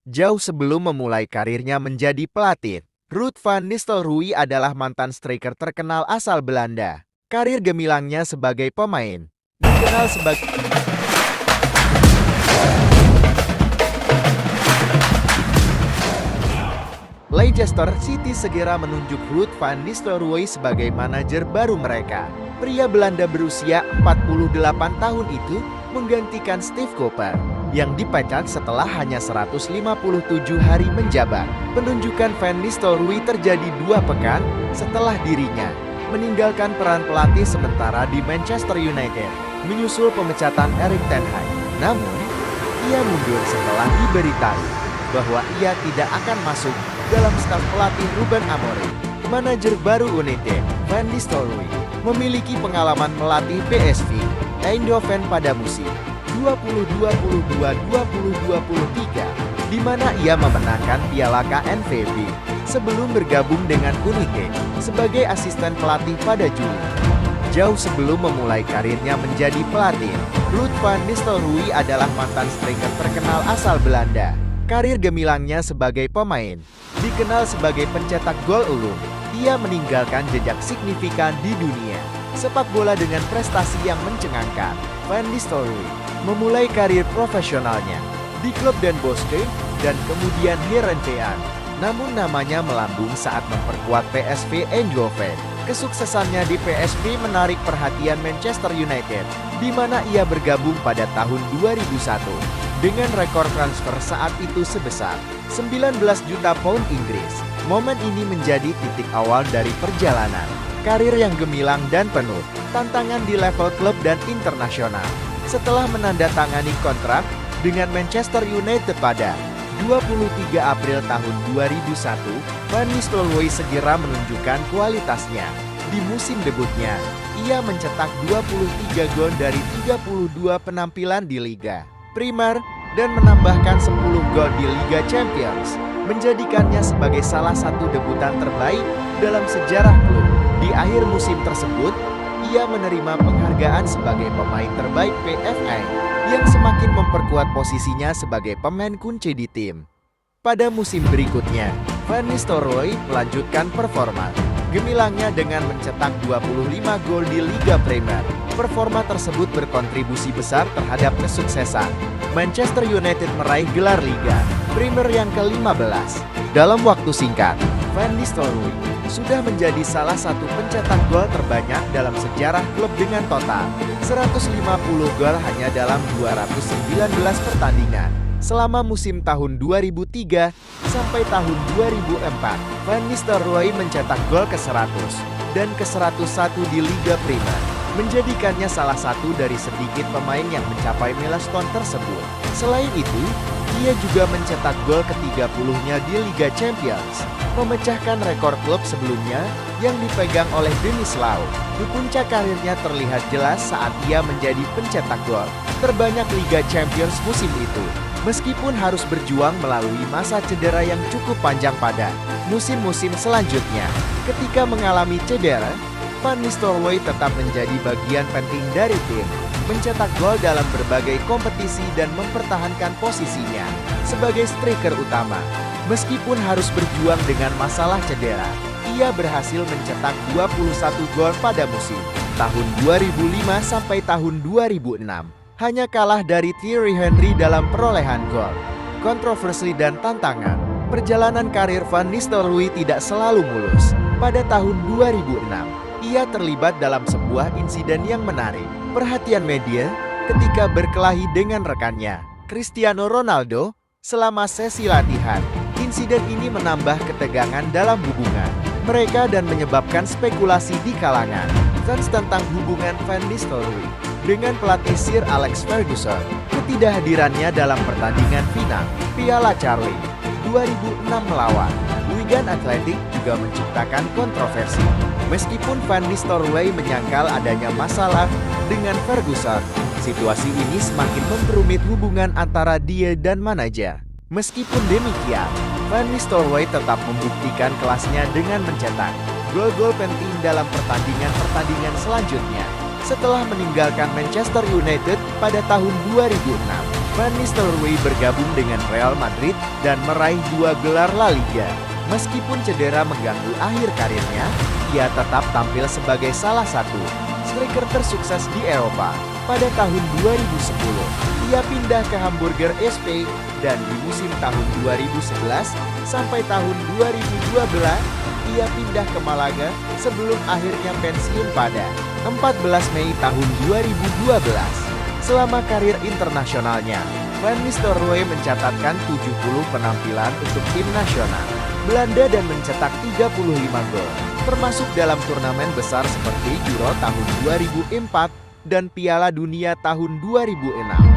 Jauh sebelum memulai karirnya menjadi pelatih, Ruud van Nistelrooy adalah mantan striker terkenal asal Belanda. Karir gemilangnya sebagai pemain dikenal sebagai Leicester City segera menunjuk Ruud van Nistelrooy sebagai manajer baru mereka. Pria Belanda berusia 48 tahun itu menggantikan Steve Cooper yang dipecat setelah hanya 157 hari menjabat. Penunjukan Van Nistelrooy terjadi 2 pekan setelah dirinya meninggalkan peran pelatih sementara di Manchester United menyusul pemecatan Erik ten Hag. Namun, ia mundur setelah diberitahu bahwa ia tidak akan masuk dalam staf pelatih Ruben Amorim. Manajer baru United, Van Nistelrooy, memiliki pengalaman melatih PSV Eindhoven pada musim 2022-2023, di mana ia memenangkan Piala KNVB sebelum bergabung dengan United sebagai asisten pelatih pada Juli. Jauh sebelum memulai karirnya menjadi pelatih, Ruud van Nistelrooy adalah mantan striker terkenal asal Belanda. Karir gemilangnya sebagai pemain dikenal sebagai pencetak gol ulung. Ia meninggalkan jejak signifikan di dunia sepak bola dengan prestasi yang mencengangkan. Van Nistelrooy memulai karir profesionalnya di klub Den Bosch dan kemudian Heerenveen. Namun namanya melambung saat memperkuat PSV Eindhoven. Kesuksesannya di PSV menarik perhatian Manchester United, di mana ia bergabung pada tahun 2001 dengan rekor transfer saat itu sebesar 19 juta pound Inggris. Momen ini menjadi titik awal dari perjalanan karir yang gemilang dan penuh tantangan di level klub dan internasional. Setelah menandatangani kontrak dengan Manchester United pada 23 April tahun 2001, Van Nistelrooy segera menunjukkan kualitasnya. Di musim debutnya, ia mencetak 23 gol dari 32 penampilan di Liga Primer dan menambahkan 10 gol di Liga Champions, menjadikannya sebagai salah satu debutan terbaik dalam sejarah klub. Di akhir musim tersebut, ia menerima penghargaan sebagai pemain terbaik PFA yang semakin memperkuat posisinya sebagai pemain kunci di tim. Pada musim berikutnya, Van Nistelrooy melanjutkan performa gemilangnya dengan mencetak 25 gol di Liga Premier. Performa tersebut berkontribusi besar terhadap kesuksesan Manchester United meraih gelar Liga Premier yang ke-15. Dalam waktu singkat, Van Nistelrooy sudah menjadi salah satu pencetak gol terbanyak dalam sejarah klub dengan total 150 gol hanya dalam 219 pertandingan. Selama musim tahun 2003 sampai tahun 2004, Van Nistelrooy mencetak gol ke-100 dan ke-101 di Liga Primer, menjadikannya salah satu dari sedikit pemain yang mencapai milestone tersebut. Selain itu, ia juga mencetak gol ke-30-nya di Liga Champions, memecahkan rekor klub sebelumnya yang dipegang oleh Denis Lau. Di puncak karirnya terlihat jelas saat ia menjadi pencetak gol terbanyak Liga Champions musim itu. Meskipun harus berjuang melalui masa cedera yang cukup panjang pada musim-musim selanjutnya. Ketika mengalami cedera, Van Nistelrooy tetap menjadi bagian penting dari tim, mencetak gol dalam berbagai kompetisi dan mempertahankan posisinya sebagai striker utama. Meskipun harus berjuang dengan masalah cedera, ia berhasil mencetak 21 gol pada musim tahun 2005 sampai tahun 2006. Hanya kalah dari Thierry Henry dalam perolehan gol. Kontroversi dan tantangan. Perjalanan karir Van Nistelrooy tidak selalu mulus. Pada tahun 2006, ia terlibat dalam sebuah insiden yang menarik perhatian media ketika berkelahi dengan rekannya, Cristiano Ronaldo, selama sesi latihan. Insiden ini menambah ketegangan dalam hubungan mereka dan menyebabkan spekulasi di kalangan fans tentang hubungan Van Nistelrooy dengan pelatih Sir Alex Ferguson. Ketidakhadirannya dalam pertandingan final Piala Charlie 2006 melawan Wigan Athletic juga menciptakan kontroversi. Meskipun Van Nistelrooy menyangkal adanya masalah dengan Ferguson, situasi ini semakin memperumit hubungan antara dia dan manajer. Meskipun demikian, Van Nistelrooy tetap membuktikan kelasnya dengan mencetak gol-gol penting dalam pertandingan-pertandingan selanjutnya. Setelah meninggalkan Manchester United pada tahun 2006, Van Nistelrooy bergabung dengan Real Madrid dan meraih 2 gelar La Liga. Meskipun cedera mengganggu akhir karirnya, ia tetap tampil sebagai salah satu striker tersukses di Eropa. Pada tahun 2010, ia pindah ke Hamburger SV dan di musim tahun 2011 sampai tahun 2012, ia pindah ke Malaga sebelum akhirnya pensiun pada 14 Mei tahun 2012. Selama karir internasionalnya, Van Nistelrooy mencatatkan 70 penampilan untuk tim nasional Belanda dan mencetak 35 gol, termasuk dalam turnamen besar seperti Euro tahun 2004 dan Piala Dunia tahun 2006.